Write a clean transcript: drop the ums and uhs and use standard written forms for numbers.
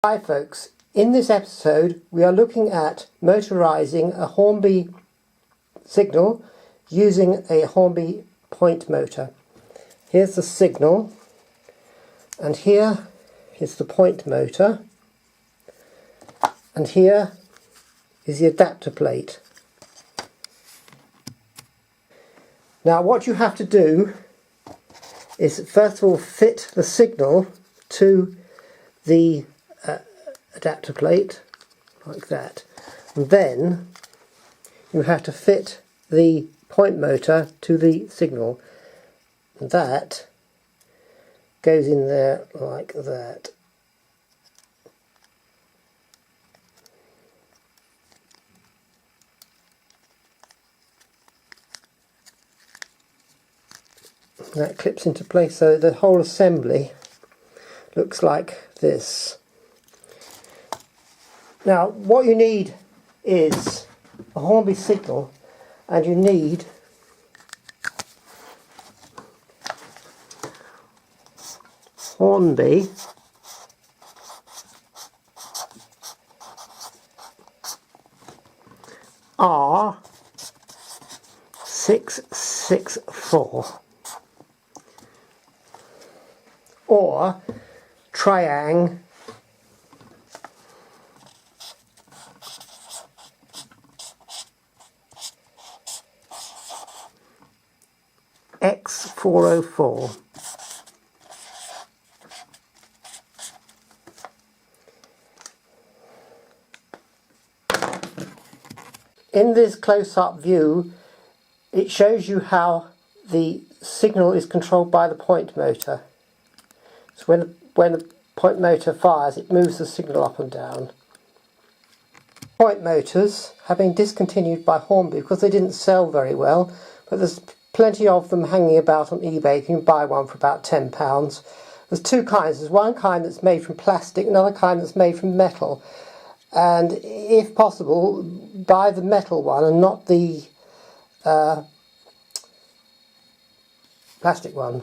Hi folks, in this episode we are looking at motorising a Hornby signal using a Hornby point motor. Here's the signal and here is the point motor and here is the adapter plate. Now what you have to do is first of all fit the signal to the adapter plate like that, and then you have to fit the point motor to the signal, and that goes in there like that. That clips into place, so the whole assembly looks like this. Now what you need is a Hornby signal, and you need Hornby R664 or Triang X404. In this close-up view, it shows you how the signal is controlled by the point motor. So when the point motor fires, it moves the signal up and down. Point motors have been discontinued by Hornby because they didn't sell very well, but there's plenty of them hanging about on eBay. You can buy one for about £10. There's two kinds. There's one kind that's made from plastic, another kind that's made from metal. And if possible, buy the metal one and not the plastic one.